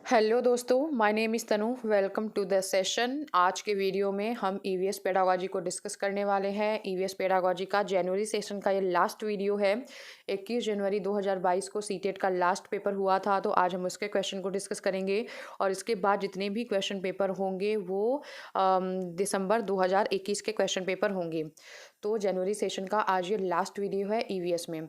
Hello दोस्तों, my name is Tanu. Welcome to the session. आज के वीडियो में हम ईवीएस पेडागोजी को डिस्कस करने वाले हैं। ईवीएस पेडागोजी का जनवरी सेशन का ये लास्ट वीडियो है। 21 जनवरी 2022 को सीटेट का लास्ट पेपर हुआ था, तो आज हम उसके क्वेश्चन को डिस्कस करेंगे और इसके बाद जितने भी क्वेश्चन पेपर होंगे वो दिसंबर 2021 के क्वेश्चन पेपर होंगे। तो जनवरी सेशन का आज ये लास्ट वीडियो है ईवीएस में।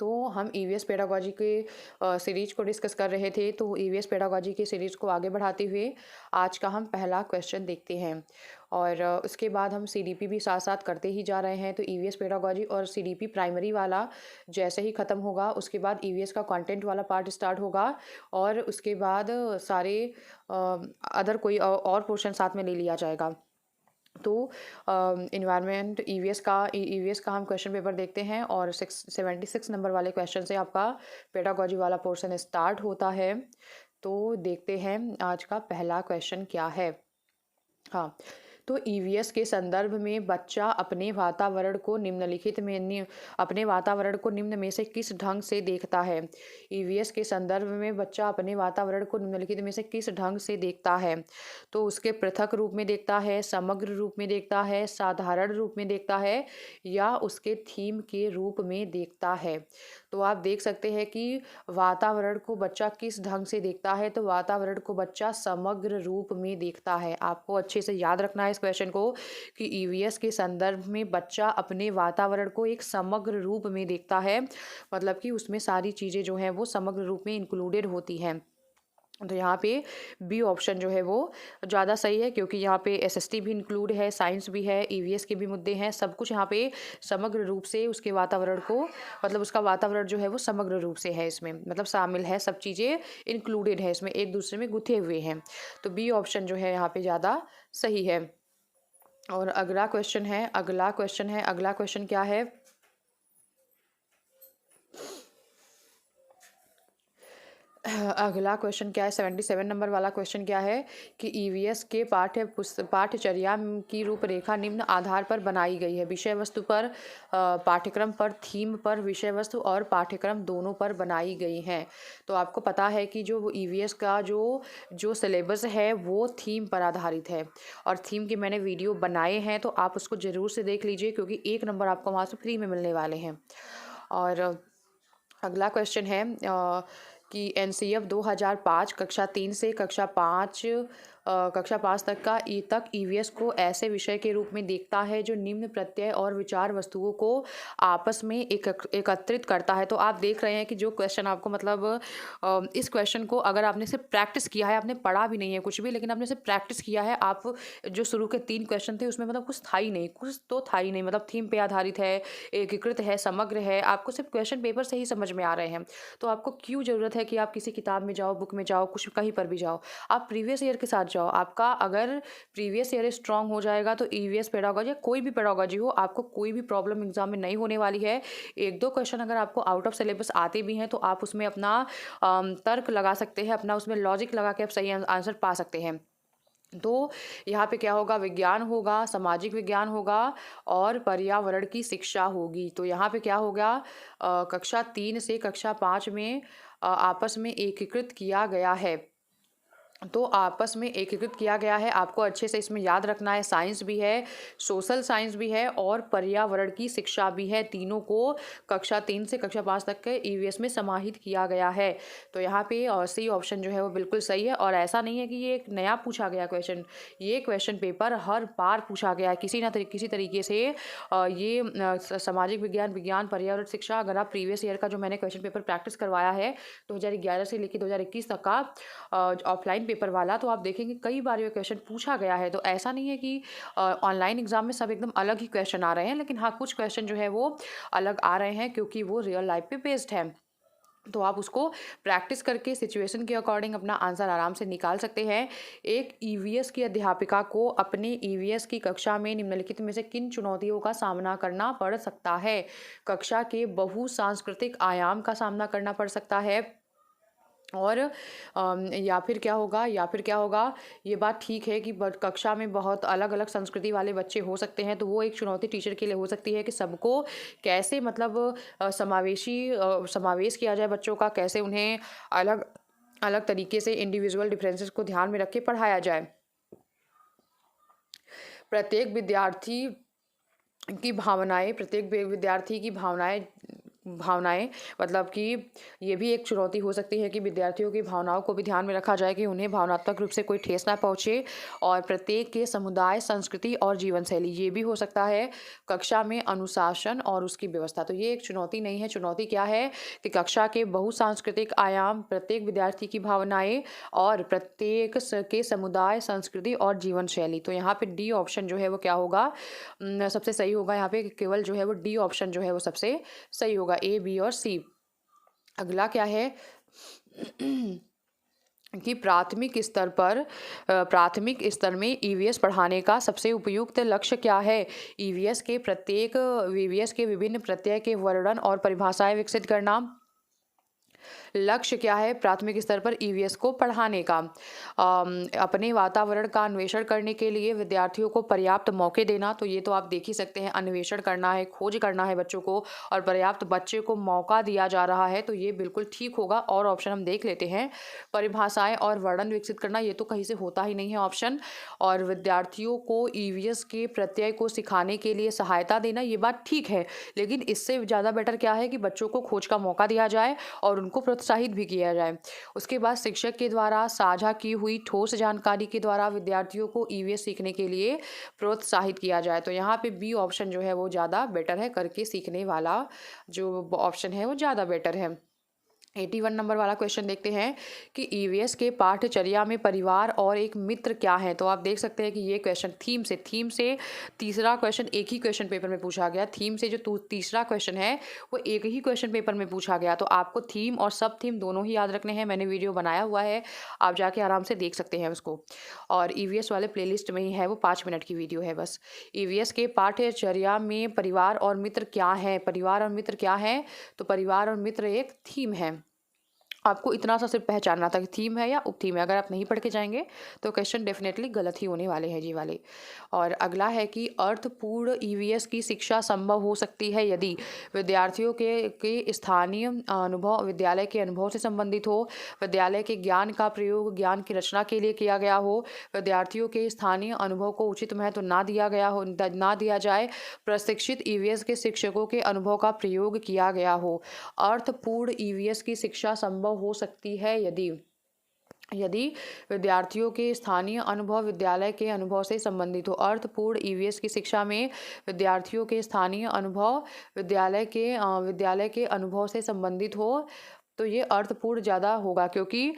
तो हम ईवीएस पेडागोजी के सीरीज को डिस्कस कर रहे थे, तो ईवीएस पेडागोजी के सीरीज को आगे बढ़ाते हुए आज का हम पहला क्वेश्चन देखते हैं और उसके बाद हम सीडीपी भी साथ साथ करते ही जा रहे हैं। तो ईवीएस पेडागोजी और सीडीपी प्राइमरी वाला जैसे ही ख़त्म होगा उसके बाद ईवीएस का कंटेंट वाला पार्ट स्टार्ट होगा और उसके बाद सारे अदर कोई और पोर्शन साथ में ले लिया जाएगा। तो इन्वायरमेंट ईवीएस का हम क्वेश्चन पेपर देखते हैं और 76 नंबर वाले क्वेश्चन से आपका पेडागोजी वाला पोर्शन स्टार्ट होता है। तो देखते हैं आज का पहला क्वेश्चन क्या है। हाँ, तो ईवीएस के संदर्भ में बच्चा अपने वातावरण को निम्न में से किस ढंग से देखता है। ईवीएस के संदर्भ में बच्चा अपने वातावरण को निम्नलिखित में से किस ढंग से देखता है। तो उसके पृथक रूप में देखता है, समग्र रूप में देखता है, साधारण रूप में देखता है या उसके थीम के रूप में देखता है। तो आप देख सकते हैं कि वातावरण को बच्चा किस ढंग से देखता है। तो वातावरण को बच्चा समग्र रूप में देखता है। आपको अच्छे से याद रखना है इस क्वेश्चन को कि ईवीएस के संदर्भ में बच्चा अपने वातावरण को एक समग्र रूप में देखता है, मतलब कि उसमें सारी चीज़ें जो हैं वो समग्र रूप में इंक्लूडेड होती हैं। तो यहाँ पे बी ऑप्शन जो है वो ज़्यादा सही है, क्योंकि यहाँ पे एसएसटी भी इंक्लूड है, साइंस भी है, ईवीएस के भी मुद्दे हैं, सब कुछ यहाँ पे समग्र रूप से उसके वातावरण को, मतलब उसका वातावरण जो है वो समग्र रूप से है, इसमें मतलब शामिल है, सब चीज़ें इंक्लूडेड है, इसमें एक दूसरे में गुथे हुए हैं। तो बी ऑप्शन जो है यहाँ पे ज़्यादा सही है। और अगला क्वेश्चन क्या है। अगला क्वेश्चन क्या है, 77 नंबर वाला क्वेश्चन क्या है कि ईवीएस के पाठ्यचर्या की रूपरेखा निम्न आधार पर बनाई गई है। विषय वस्तु पर, पाठ्यक्रम पर, थीम पर, विषय वस्तु और पाठ्यक्रम दोनों पर बनाई गई हैं। तो आपको पता है कि जो ईवीएस का जो सिलेबस है वो थीम पर आधारित है और थीम के मैंने वीडियो बनाए हैं, तो आप उसको ज़रूर से देख लीजिए, क्योंकि 1 नंबर आपको वहाँ से फ्री में मिलने वाले हैं। और अगला क्वेश्चन है कि एनसीएफ 2005 कक्षा 5 तक ईवीएस को ऐसे विषय के रूप में देखता है जो निम्न प्रत्यय और विचार वस्तुओं को आपस में एकत्रित करता है। तो आप देख रहे हैं कि जो क्वेश्चन आपको मतलब इस क्वेश्चन को अगर आपने सिर्फ प्रैक्टिस किया है, आपने पढ़ा भी नहीं है कुछ भी, लेकिन आपने सिर्फ प्रैक्टिस किया है, आप जो शुरू के 3 क्वेश्चन थे उसमें मतलब कुछ था ही नहीं, मतलब थीम पे आधारित है, एकीकृत है, समग्र है, आपको सिर्फ क्वेश्चन पेपर से ही समझ में आ रहे हैं। तो आपको क्यों ज़रूरत है कि आप किसी किताब में जाओ, बुक में जाओ, कुछ कहीं पर भी जाओ, आप प्रीवियस ईयर के साथ जाओ। आपका अगर प्रीवियस ईयर स्ट्रांग हो जाएगा तो ईवीएस पेडागोजी, कोई भी पेडागोजी हो, आपको कोई भी प्रॉब्लम एग्जाम में नहीं होने वाली है। 1-2 क्वेश्चन अगर आपको आउट ऑफ सिलेबस आते भी हैं तो आप उसमें अपना तर्क लगा सकते हैं, अपना उसमें लॉजिक लगा के आप सही आंसर पा सकते हैं। तो यहाँ पे क्या होगा, विज्ञान होगा, सामाजिक विज्ञान होगा और पर्यावरण की शिक्षा होगी। तो यहाँ पे क्या होगा, कक्षा 3 से कक्षा 5 में आपस में एकीकृत किया गया है। तो आपस में एकीकृत किया गया है, आपको अच्छे से इसमें याद रखना है। साइंस भी है, सोशल साइंस भी है और पर्यावरण की शिक्षा भी है, तीनों को कक्षा 3 से कक्षा 5 तक के ईवीएस में समाहित किया गया है। तो यहाँ पे सी ऑप्शन जो है वो बिल्कुल सही है। और ऐसा नहीं है कि ये एक नया पूछा गया क्वेश्चन, ये क्वेश्चन पेपर हर बार पूछा गया है किसी तरीके से। सामाजिक विज्ञान, विज्ञान, पर्यावरण, शिक्षा, अगर आप प्रीवियस ईयर का जो मैंने क्वेश्चन पेपर प्रैक्टिस करवाया है 2011 से लेकर 2021 तक का ऑफलाइन पेपर वाला, तो आप देखेंगे कई बार ये क्वेश्चन पूछा गया है। तो ऐसा नहीं है कि ऑनलाइन एग्जाम में सब एकदम अलग ही क्वेश्चन आ रहे हैं, लेकिन हाँ कुछ क्वेश्चन जो है वो अलग आ रहे हैं क्योंकि वो रियल लाइफ पे बेस्ड है। तो आप उसको प्रैक्टिस करके सिचुएशन के अकॉर्डिंग अपना आंसर आराम से निकाल सकते हैं। एक ईवीएस की अध्यापिका को अपने ईवीएस की कक्षा में निम्नलिखित में से किन चुनौतियों का सामना करना पड़ सकता है। कक्षा के बहुसांस्कृतिक आयाम का सामना करना पड़ सकता है। और या फिर क्या होगा, ये बात ठीक है कि कक्षा में बहुत अलग अलग संस्कृति वाले बच्चे हो सकते हैं, तो वो एक चुनौती टीचर के लिए हो सकती है कि सबको कैसे मतलब समावेश किया जाए बच्चों का, कैसे उन्हें अलग अलग तरीके से इंडिविजुअल डिफरेंसेस को ध्यान में रख के पढ़ाया जाए। प्रत्येक विद्यार्थी की भावनाएं मतलब कि ये भी एक चुनौती हो सकती है कि विद्यार्थियों की भावनाओं को भी ध्यान में रखा जाए कि उन्हें भावनात्मक रूप से कोई ठेस ना पहुंचे। और प्रत्येक के समुदाय, संस्कृति और जीवन शैली, ये भी हो सकता है कक्षा में अनुशासन और उसकी व्यवस्था। तो ये एक चुनौती नहीं है। चुनौती क्या है कि कक्षा के बहुसांस्कृतिक आयाम, प्रत्येक विद्यार्थी की भावनाएं और के समुदाय, संस्कृति और जीवन शैली। तो यहाँ पे डी ऑप्शन जो है वो क्या होगा, सबसे सही होगा। यहाँ पे केवल जो है वो डी ऑप्शन जो है वो सबसे सही होगा, ए, बी और सी। अगला क्या है कि प्राथमिक स्तर में ईवीएस पढ़ाने का सबसे उपयुक्त लक्ष्य क्या है। ईवीएस के विभिन्न प्रत्यय के वर्णन और परिभाषाएं विकसित करना। लक्ष्य क्या है प्राथमिक स्तर पर ईवीएस को पढ़ाने का। अपने वातावरण का अन्वेषण करने के लिए विद्यार्थियों को पर्याप्त मौके देना। तो ये तो आप देख ही सकते हैं, अन्वेषण करना है, खोज करना है बच्चों को, और पर्याप्त बच्चे को मौका दिया जा रहा है, तो ये बिल्कुल ठीक होगा। और ऑप्शन हम देख लेते हैं, परिभाषाएं और वर्णन विकसित करना, ये तो कहीं से होता ही नहीं है ऑप्शन। और विद्यार्थियों को ईवीएस के प्रत्यय को सिखाने के लिए सहायता देना, ये बात ठीक है, लेकिन इससे ज़्यादा बेटर क्या है कि बच्चों को खोज का मौका दिया जाए और उनको प्रोत्साहित भी किया जाए। उसके बाद शिक्षक के द्वारा साझा की हुई ठोस जानकारी के द्वारा विद्यार्थियों को ईवीएस सीखने के लिए प्रोत्साहित किया जाए। तो यहाँ पे बी ऑप्शन जो है वो ज़्यादा बेटर है, करके सीखने वाला जो ऑप्शन है वो ज़्यादा बेटर है। 81 नंबर वाला क्वेश्चन देखते हैं कि ईवीएस के पाठ्यचर्या में परिवार और एक मित्र क्या है। तो आप देख सकते हैं कि ये क्वेश्चन थीम से तीसरा क्वेश्चन एक ही क्वेश्चन पेपर में पूछा गया। थीम से जो तीसरा क्वेश्चन है वो एक ही क्वेश्चन पेपर में पूछा गया। तो आपको थीम और सब थीम दोनों ही याद रखने हैं। मैंने वीडियो बनाया हुआ है, आप जाके आराम से देख सकते हैं उसको, और ईवीएस वाले प्लेलिस्ट में ही है, वो 5 मिनट की वीडियो है बस। ईवीएस के पाठ्यचर्या में परिवार और मित्र क्या है। परिवार और मित्र क्या है, तो परिवार और मित्र एक थीम है। आपको इतना सा सिर्फ पहचानना था कि थीम है या उपथीम है। अगर आप नहीं पढ़ के जाएंगे तो क्वेश्चन डेफिनेटली गलत ही होने वाले हैं जी वाले। और अगला है कि अर्थपूर्ण ईवीएस की शिक्षा संभव हो सकती है यदि विद्यार्थियों के स्थानीय अनुभव विद्यालय के अनुभव से संबंधित हो, विद्यालय के ज्ञान का प्रयोग ज्ञान की रचना के लिए किया गया हो, विद्यार्थियों के स्थानीय अनुभव को उचित महत्व ना दिया जाए, प्रशिक्षित ईवीएस के शिक्षकों के अनुभव का प्रयोग किया गया हो। अर्थपूर्ण ईवीएस की शिक्षा संभव हो सकती है यदि विद्यार्थियों के स्थानीय अनुभव विद्यालय के अनुभव से संबंधित हो। अर्थपूर्ण ईवीएस की शिक्षा में विद्यार्थियों के स्थानीय अनुभव विद्यालय के अनुभव से संबंधित हो, तो ये अर्थपूर्ण ज़्यादा होगा, क्योंकि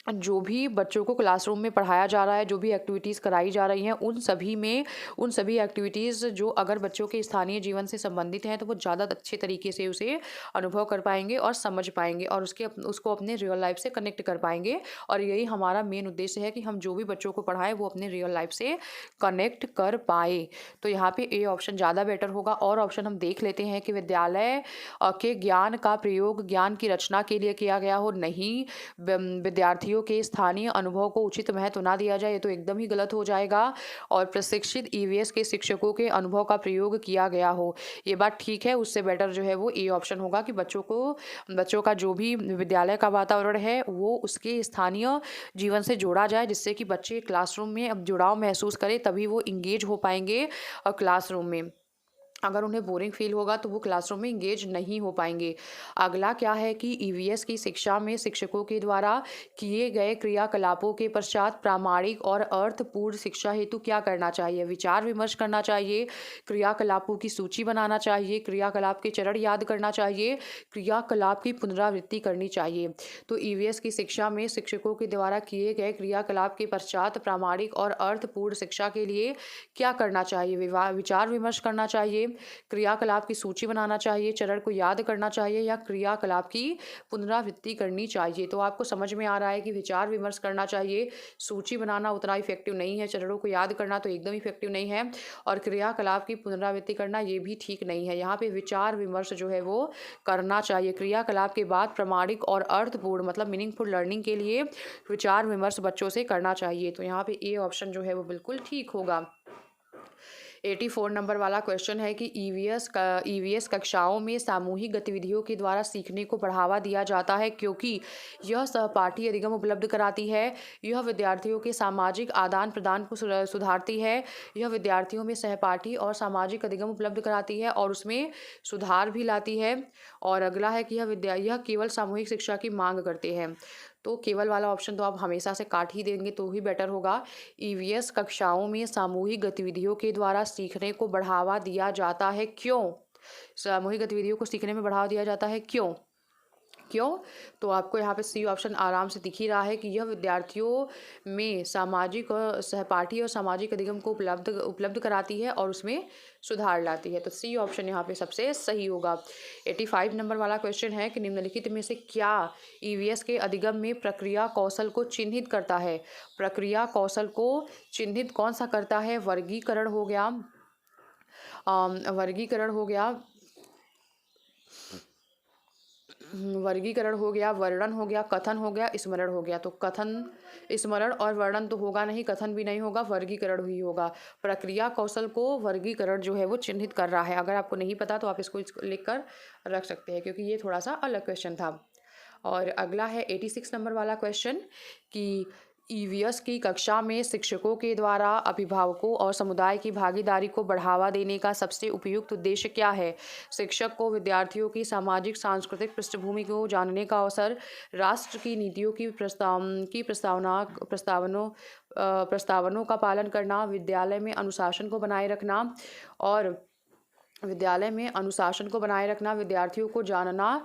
जो भी बच्चों को क्लासरूम में पढ़ाया जा रहा है, जो भी एक्टिविटीज़ कराई जा रही हैं, उन सभी एक्टिविटीज़ जो अगर बच्चों के स्थानीय जीवन से संबंधित हैं तो वो ज़्यादा अच्छे तरीके से उसे अनुभव कर पाएंगे और समझ पाएंगे और उसको अपने रियल लाइफ से कनेक्ट कर पाएंगे। और यही हमारा मेन उद्देश्य है कि हम जो भी बच्चों को पढ़ाएं वो अपने रियल लाइफ से कनेक्ट कर पाए। तो यहाँ पे ए ऑप्शन ज़्यादा बेटर होगा। और ऑप्शन हम देख लेते हैं कि विद्यालय के ज्ञान का प्रयोग ज्ञान की रचना के लिए किया गया हो, नहीं विद्यार्थियों के स्थानीय अनुभव को उचित महत्व ना दिया जाए, ये तो एकदम ही गलत हो जाएगा। और प्रशिक्षित ईवीएस के शिक्षकों के अनुभव का प्रयोग किया गया हो, ये बात ठीक है। उससे बेटर जो है वो ए ऑप्शन होगा कि बच्चों का जो भी विद्यालय का वातावरण है वो उसके स्थानीय जीवन से जोड़ा जाए, जिससे कि बच्चे क्लासरूम में अब जुड़ाव महसूस करें, तभी वो इंगेज हो पाएंगे क्लासरूम में। अगर उन्हें बोरिंग फील होगा तो वो क्लासरूम में इंगेज नहीं हो पाएंगे। अगला क्या है कि ईवीएस की शिक्षा में शिक्षकों के द्वारा किए गए क्रियाकलापों के पश्चात प्रामाणिक और अर्थपूर्ण शिक्षा हेतु क्या करना चाहिए। विचार विमर्श करना चाहिए, क्रियाकलापों की सूची बनाना चाहिए, क्रियाकलाप के चरण याद करना चाहिए, क्रियाकलाप की पुनरावृत्ति करनी चाहिए। तो ईवीएस की शिक्षा में शिक्षकों के द्वारा किए गए क्रियाकलाप के पश्चात प्रामाणिक और अर्थपूर्ण शिक्षा के लिए क्या करना चाहिए। विचार विमर्श करना चाहिए, क्रियाकलाप की सूची बनाना चाहिए, चरण को याद करना चाहिए, या क्रियाकलाप की पुनरावृत्ति करनी चाहिए। तो आपको समझ में आ रहा है कि विचार विमर्श करना चाहिए, सूची बनाना उतना इफेक्टिव नहीं है, चरणों को याद करना तो एकदम इफेक्टिव नहीं है, और क्रियाकलाप की पुनरावृत्ति करना ये भी ठीक नहीं है। यहाँ पे विचार विमर्श जो है वो करना चाहिए। क्रियाकलाप के बाद प्रामाणिक और अर्थपूर्ण मतलब मीनिंगफुल लर्निंग के लिए विचार विमर्श बच्चों से करना चाहिए। तो यहाँ पे ए ऑप्शन जो है वो बिल्कुल ठीक होगा। 84 नंबर वाला क्वेश्चन है कि ईवीएस कक्षाओं में सामूहिक गतिविधियों के द्वारा सीखने को बढ़ावा दिया जाता है क्योंकि यह सहपाठी अधिगम उपलब्ध कराती है, यह विद्यार्थियों के सामाजिक आदान प्रदान को सुधारती है, यह विद्यार्थियों में सहपाठी और सामाजिक अधिगम उपलब्ध कराती है और उसमें सुधार भी लाती है। और अगला है कि यह केवल सामूहिक शिक्षा की मांग करते हैं। तो केवल वाला ऑप्शन तो आप हमेशा से काट ही देंगे तो ही बेटर होगा। ईवीएस कक्षाओं में सामूहिक गतिविधियों के द्वारा सीखने को बढ़ावा दिया जाता है क्यों? सामूहिक गतिविधियों को सीखने में बढ़ावा दिया जाता है क्यों? तो आपको यहाँ पे सी ऑप्शन आराम से दिख ही रहा है कि यह विद्यार्थियों में सामाजिक और सहपाठी और सामाजिक अधिगम को उपलब्ध कराती है और उसमें सुधार लाती है। तो सी ऑप्शन यहाँ पे सबसे सही होगा। 85 नंबर वाला क्वेश्चन है कि निम्नलिखित में से क्या ईवीएस के अधिगम में प्रक्रिया कौशल को चिन्हित करता है? प्रक्रिया कौशल को चिन्हित कौन सा करता है? वर्गीकरण हो गया, वर्णन हो गया, कथन हो गया, स्मरण हो गया। तो कथन, स्मरण और वर्णन तो होगा नहीं, कथन भी नहीं होगा, वर्गीकरण ही होगा। प्रक्रिया कौशल को वर्गीकरण जो है वो चिन्हित कर रहा है। अगर आपको नहीं पता तो आप इसको लिख कर रख सकते हैं क्योंकि ये थोड़ा सा अलग क्वेश्चन था। और अगला है 86 नंबर वाला क्वेश्चन कि ईवीएस की कक्षा में शिक्षकों के द्वारा अभिभावकों और समुदाय की भागीदारी को बढ़ावा देने का सबसे उपयुक्त उद्देश्य क्या है? शिक्षक को विद्यार्थियों की सामाजिक सांस्कृतिक पृष्ठभूमि को जानने का अवसर, राष्ट्र की नीतियों की प्रस्तावनों का पालन करना, विद्यालय में अनुशासन को बनाए रखना, विद्यार्थियों को जानना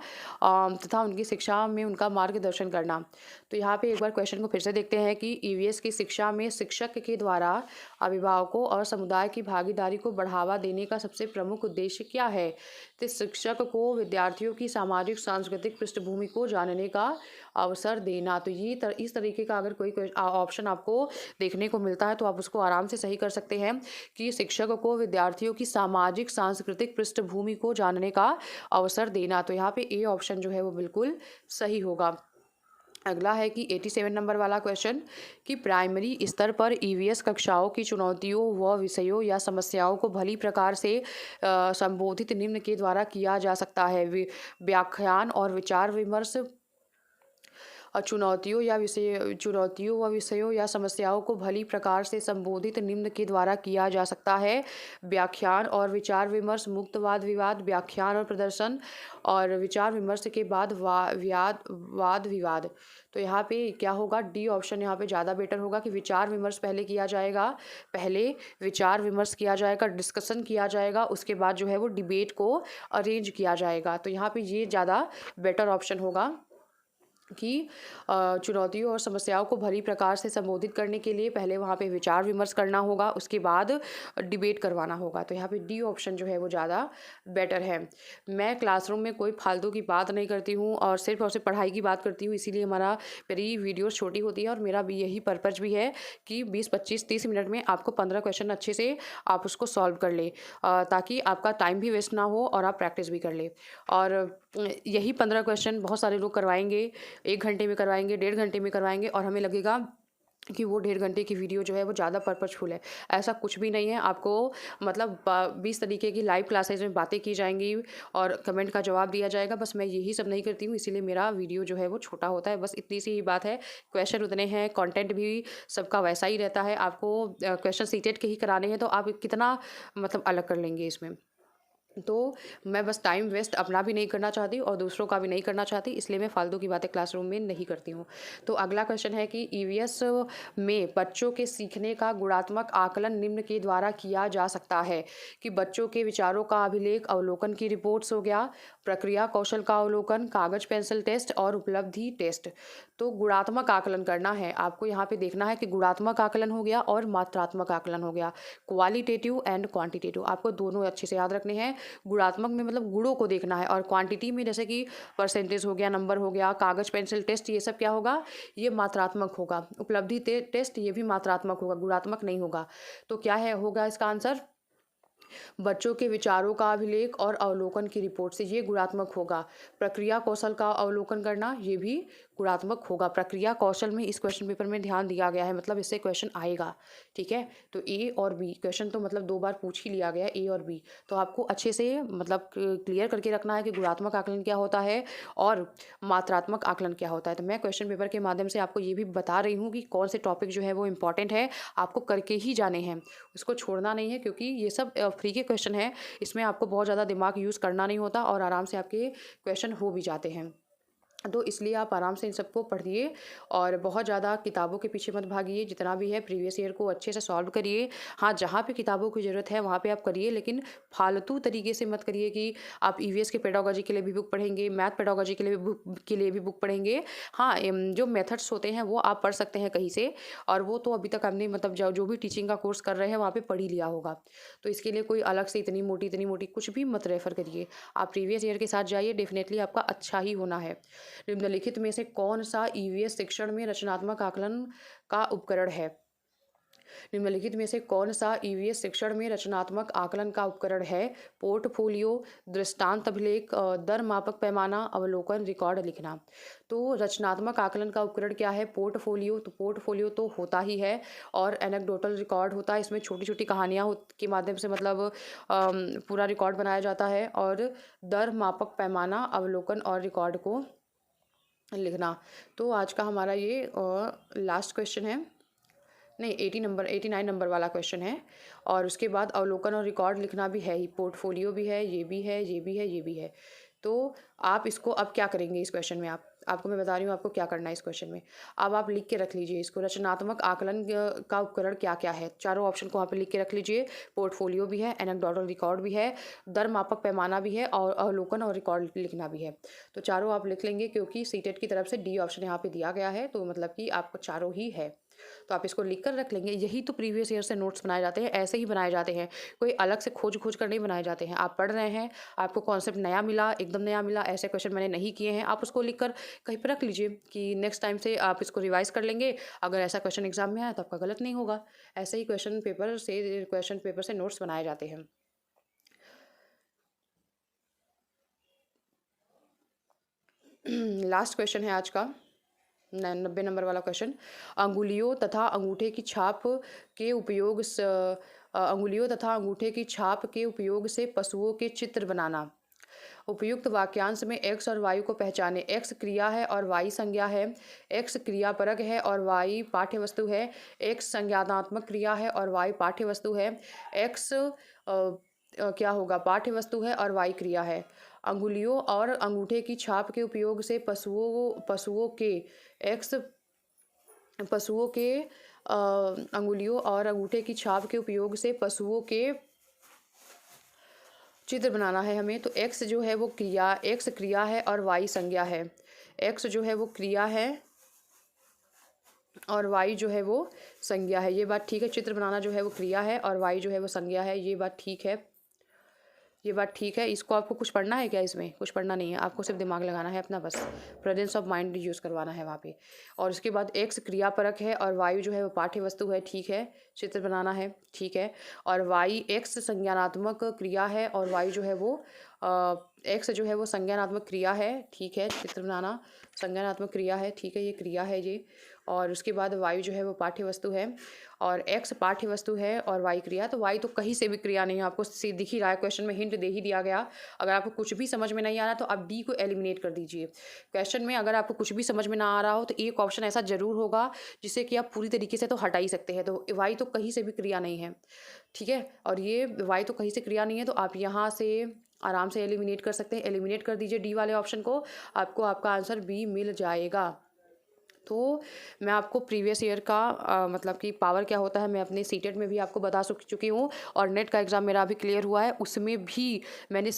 तथा उनकी शिक्षा में उनका मार्गदर्शन करना। तो यहाँ पे एक बार क्वेश्चन को फिर से देखते हैं कि ईवीएस की शिक्षा में शिक्षक के द्वारा अभिभावकों और समुदाय की भागीदारी को बढ़ावा देने का सबसे प्रमुख उद्देश्य क्या है? तो शिक्षक को विद्यार्थियों की सामाजिक सांस्कृतिक पृष्ठभूमि को जानने का अवसर देना। तो ये इस तरीके का अगर कोई ऑप्शन आपको देखने को मिलता है तो आप उसको आराम से सही कर सकते हैं कि शिक्षक को विद्यार्थियों की सामाजिक सांस्कृतिक पृष्ठभूमि को जानने का अवसर देना। तो यहाँ पे ए ऑप्शन जो है वो बिल्कुल सही होगा। अगला है कि 87 नंबर वाला क्वेश्चन कि प्राइमरी स्तर पर ईवीएस कक्षाओं की चुनौतियों व विषयों या समस्याओं को भली प्रकार से संबोधित निम्न के द्वारा किया जा सकता है। व्याख्यान और विचार विमर्श चुनौतियों व विषयों या समस्याओं को भली प्रकार से संबोधित निम्न के द्वारा किया जा सकता है। व्याख्यान और विचार विमर्श, मुक्त वाद विवाद, व्याख्यान और प्रदर्शन, और विचार विमर्श के बाद वाद विवाद। तो यहाँ पे क्या होगा? डी ऑप्शन यहाँ पे ज़्यादा बेटर होगा कि विचार विमर्श पहले किया जाएगा, डिस्कशन किया जाएगा, उसके बाद जो है वो डिबेट को अरेंज किया जाएगा। तो यहाँ पे ये ज़्यादा बेटर ऑप्शन होगा कि चुनौतियों और समस्याओं को भली प्रकार से संबोधित करने के लिए पहले वहाँ पे विचार विमर्श करना होगा, उसके बाद डिबेट करवाना होगा। तो यहाँ पे डी ऑप्शन जो है वो ज़्यादा बेटर है। मैं क्लासरूम में कोई फालतू की बात नहीं करती हूँ और सिर्फ पढ़ाई की बात करती हूँ, इसीलिए मेरी वीडियोस छोटी होती है और मेरा भी यही पर्पज़ भी है कि 20, 25, 30 मिनट में आपको 15 क्वेश्चन अच्छे से आप उसको सॉल्व कर ले, ताकि आपका टाइम भी वेस्ट ना हो और आप प्रैक्टिस भी कर ले। और यही 15 क्वेश्चन बहुत सारे लोग करवाएंगे, 1 घंटे में करवाएंगे, 1.5 घंटे में करवाएंगे और हमें लगेगा कि वो 1.5 घंटे की वीडियो जो है वो ज़्यादा पर्पजफुल है। ऐसा कुछ भी नहीं है। आपको मतलब 20 तरीके की लाइव क्लासेज में बातें की जाएंगी और कमेंट का जवाब दिया जाएगा। बस मैं यही सब नहीं करती हूँ, इसीलिए मेरा वीडियो जो है वो छोटा होता है। बस इतनी सी ही बात है। क्वेश्चन उतने हैं, कंटेंट भी सबका वैसा ही रहता है। आपको क्वेश्चन सीटेट के ही कराने हैं तो आप कितना मतलब अलग कर लेंगे इसमें। तो मैं बस टाइम वेस्ट अपना भी नहीं करना चाहती और दूसरों का भी नहीं करना चाहती, इसलिए मैं फालतू की बातें क्लासरूम में नहीं करती हूँ। तो अगला क्वेश्चन है कि ईवीएस में बच्चों के सीखने का गुणात्मक आकलन निम्न के द्वारा किया जा सकता है कि बच्चों के विचारों का अभिलेख, अवलोकन की रिपोर्ट्स हो गया, प्रक्रिया कौशल का अवलोकन, कागज पेंसिल टेस्ट और उपलब्धि टेस्ट। तो गुणात्मक आकलन करना है आपको। यहाँ पे देखना है कि गुणात्मक आकलन हो गया और मात्रात्मक आकलन हो गया, क्वालिटेटिव एंड क्वांटिटेटिव। आपको दोनों अच्छे से याद रखने हैं। गुणात्मक में मतलब गुणों को देखना है और क्वांटिटी में जैसे कि परसेंटेज हो गया, नंबर हो गया, कागज पेंसिल टेस्ट, ये सब क्या होगा? ये मात्रात्मक होगा। उपलब्धि टेस्ट ये भी मात्रात्मक होगा, गुणात्मक नहीं होगा। तो क्या है होगा इसका आंसर? बच्चों के विचारों का अभिलेख और अवलोकन की रिपोर्ट से, ये गुणात्मक होगा। प्रक्रिया कौशल का अवलोकन करना, ये भी गुणात्मक होगा। प्रक्रिया कौशल में इस क्वेश्चन पेपर में ध्यान दिया गया है, मतलब इससे क्वेश्चन आएगा। ठीक है, तो ए और बी क्वेश्चन तो मतलब 2 बार पूछ ही लिया गया है, ए और बी। तो आपको अच्छे से मतलब क्लियर करके रखना है कि गुणात्मक आकलन क्या होता है और मात्रात्मक आकलन क्या होता है। तो मैं क्वेश्चन पेपर के माध्यम से आपको ये भी बता रही हूँ कि कौन से टॉपिक जो है वो इंपॉर्टेंट है, आपको करके ही जाने हैं, उसको छोड़ना नहीं है, क्योंकि ये सब फ्री के क्वेश्चन है। इसमें आपको बहुत ज़्यादा दिमाग यूज़ करना नहीं होता और आराम से आपके क्वेश्चन हो भी जाते हैं। तो इसलिए आप आराम से इन सबको पढ़िए और बहुत ज़्यादा किताबों के पीछे मत भागिए। जितना भी है प्रीवियस ईयर को अच्छे से सॉल्व करिए। हाँ, जहाँ पे किताबों की ज़रूरत है वहाँ पे आप करिए, लेकिन फालतू तरीके से मत करिए कि आप ईवीएस के पेडागोजी के लिए भी बुक पढ़ेंगे, मैथ पेडागोजी के लिए भी बुक पढ़ेंगे। हाँ, जो मेथड्स होते हैं वो आप पढ़ सकते हैं कहीं से, और वो तो अभी तक हमने मतलब जो भी टीचिंग का कोर्स कर रहे हैं वहाँ पे पढ़ ही लिया होगा। तो इसके लिए कोई अलग से इतनी मोटी कुछ भी मत रेफ़र करिए। आप प्रीवियस ईयर के साथ जाइए, डेफिनेटली आपका अच्छा ही होना है। निम्नलिखित में से कौन सा ईवीएस शिक्षण में रचनात्मक आकलन का उपकरण है? निम्नलिखित में से कौन सा ईवीएस शिक्षण में रचनात्मक आकलन का उपकरण है? पोर्टफोलियो, दृष्टांत अभिलेख, दर मापक पैमाना, अवलोकन, रिकॉर्ड लिखना। तो रचनात्मक आकलन का उपकरण क्या है? पोर्टफोलियो। तो पोर्टफोलियो तो होता ही है, और एनेक्डोटल रिकॉर्ड होता है। इसमें छोटी छोटी कहानियाँ के माध्यम से मतलब पूरा रिकॉर्ड बनाया जाता है। और दर मापक पैमाना, अवलोकन और रिकॉर्ड को लिखना। तो आज का हमारा ये लास्ट क्वेश्चन है, नहीं 89 नंबर वाला क्वेश्चन है। और उसके बाद अवलोकन और रिकॉर्ड लिखना भी है ही, पोर्टफोलियो भी है, ये भी है, ये भी है, ये भी है। तो आप इसको अब क्या करेंगे इस क्वेश्चन में? आपको मैं बता रही हूँ आपको क्या करना है इस क्वेश्चन में। अब आप लिख के रख लीजिए इसको, रचनात्मक आकलन का उपकरण क्या क्या है। चारों ऑप्शन को वहाँ पे लिख के रख लीजिए। पोर्टफोलियो भी है, एनेक्डोटल रिकॉर्ड भी है, दर मापक पैमाना भी है, और अवलोकन और रिकॉर्ड लिखना भी है। तो चारों आप लिख लेंगे, क्योंकि सीटेट की तरफ से डी ऑप्शन यहाँ पे दिया गया है, तो मतलब कि आपको चारों ही है। तो आप इसको लिख कर रख लेंगे। यही तो प्रीवियस ईयर से नोट्स बनाए जाते हैं, ऐसे ही बनाए जाते हैं, कोई अलग से खोज कर नहीं बनाए जाते हैं। आप पढ़ रहे हैं, आपको कॉन्सेप्ट नया मिला, एकदम नया मिला, ऐसे क्वेश्चन मैंने नहीं किए हैं, आप उसको लिख कर कहीं पर रख लीजिए कि नेक्स्ट टाइम से आप इसको रिवाइज कर लेंगे। अगर ऐसा क्वेश्चन एग्जाम में आया तो आपका गलत नहीं होगा। ऐसे ही क्वेश्चन पेपर से नोट्स बनाए जाते हैं। लास्ट क्वेश्चन है आज का, 90 नंबर वाला क्वेश्चन। अंगुलियों तथा अंगूठे की छाप के उपयोग से पशुओं के चित्र बनाना। उपयुक्त वाक्यांश में एक्स और वाई को पहचाने। एक्स क्रिया है और वाई संज्ञा है। एक्स क्रियापरक है और वाई पाठ्यवस्तु है। एक्स संज्ञानात्मक क्रिया है और वाई पाठ्यवस्तु है। एक्स क्या होगा? पाठ्यवस्तु है और वाई क्रिया है। अंगुलियों और अंगूठे की छाप के उपयोग से पशुओं के एक्स पशुओं के अंगुलियों और अंगूठे की छाप के उपयोग से पशुओं के चित्र बनाना है हमें। तो एक्स जो है वो एक्स क्रिया है और वाई संज्ञा है। एक्स जो है वो क्रिया है और वाई जो है वो संज्ञा है, ये बात ठीक है। चित्र बनाना जो है वो क्रिया है और वाई जो है वो संज्ञा है, ये बात ठीक है, ये बात ठीक है। इसको आपको कुछ पढ़ना है क्या? इसमें कुछ पढ़ना नहीं है, आपको सिर्फ दिमाग लगाना है अपना, बस प्रेजेंस ऑफ माइंड यूज़ करवाना है वहाँ पे। और उसके बाद एक्स क्रियापरक है और वायु जो है वो पाठ्य वस्तु है, ठीक है। चित्र बनाना है, ठीक है। और वाई एक्स संज्ञानात्मक क्रिया है और वायु जो है वो एक्स जो है वो संज्ञानात्मक क्रिया है, ठीक है। चित्र बनाना संज्ञानात्मक क्रिया है, ठीक है, ये क्रिया है ये। और उसके बाद वायु जो है वो पाठ्य वस्तु है और एक्स पाठ्य वस्तु है और वाई क्रिया। तो वाई तो कहीं से भी क्रिया नहीं है, आपको दिख ही रहा है, क्वेश्चन में हिंट दे ही दिया गया। अगर आपको कुछ भी समझ में नहीं आ रहा तो आप डी को एलिमिनेट कर दीजिए। क्वेश्चन में अगर आपको कुछ भी समझ में ना आ रहा हो तो एक ऑप्शन ऐसा जरूर होगा जिससे कि आप पूरी तरीके से तो हटा ही सकते हैं। तो वाई तो कहीं से भी क्रिया नहीं है, ठीक है। और ये वाई तो कहीं से क्रिया नहीं है, तो आप यहाँ से आराम से एलिमिनेट कर सकते हैं। एलिमिनेट कर दीजिए डी वाले ऑप्शन को, आपको आपका आंसर बी मिल जाएगा। तो मैं आपको प्रीवियस ईयर का मतलब कि पावर क्या होता है मैं अपने सीटेट में भी आपको बता चुकी हूँ, और नेट का एग्ज़ाम मेरा अभी क्लियर हुआ है, उसमें भी मैंने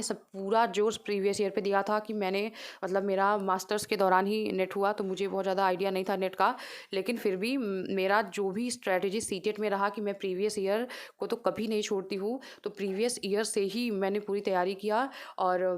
सब पूरा जोश प्रीवियस ईयर पे दिया था कि मैंने मतलब मेरा मास्टर्स के दौरान ही नेट हुआ, तो मुझे बहुत ज़्यादा आइडिया नहीं था नेट का, लेकिन फिर भी मेरा जो भी स्ट्रैटेजी सीटेट में रहा कि मैं प्रीवियस ईयर को तो कभी नहीं छोड़ती हूँ। तो प्रीवियस ईयर से ही मैंने पूरी तैयारी किया और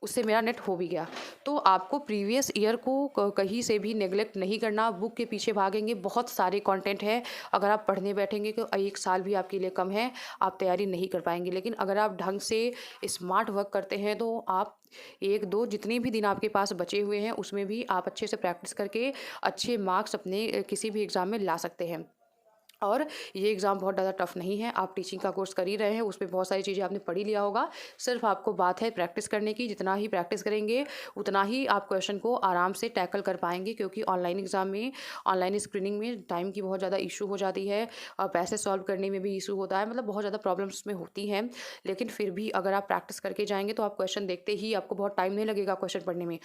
उससे मेरा नेट हो भी गया। तो आपको प्रीवियस ईयर को कहीं से भी नेग्लेक्ट नहीं करना, बुक के पीछे भागेंगे, बहुत सारे कंटेंट है, अगर आप पढ़ने बैठेंगे तो 1 साल भी आपके लिए कम है, आप तैयारी नहीं कर पाएँगे। लेकिन अगर आप ढंग से स्मार्ट वर्क करते हैं तो आप 1-2 जितने भी दिन आपके पास बचे हुए हैं उसमें भी आप अच्छे से प्रैक्टिस करके अच्छे मार्क्स अपने किसी भी एग्ज़ाम में ला सकते हैं। और ये एग्ज़ाम बहुत ज़्यादा टफ नहीं है, आप टीचिंग का कोर्स कर ही रहे हैं, उसमें बहुत सारी चीज़ें आपने पढ़ ही लिया होगा। सिर्फ़ आपको बात है प्रैक्टिस करने की, जितना ही प्रैक्टिस करेंगे, उतना ही आप क्वेश्चन को आराम से टैकल कर पाएँगे, क्योंकि ऑनलाइन एग्ज़ाम में, ऑनलाइन स्क्रीनिंग में टाइम की बहुत ज़्यादा इश्यू हो जाती है और पैसेज सॉल्व करने में भी इश्यू होता है, मतलब बहुत ज़्यादा प्रॉब्लम्स उसमें होती हैं। लेकिन फिर भी अगर आप प्रैक्टिस करके जाएँगे, तो आप क्वेश्चन देखते ही आपको बहुत टाइम नहीं लगेगा क्वेश्चन पढ़ने में।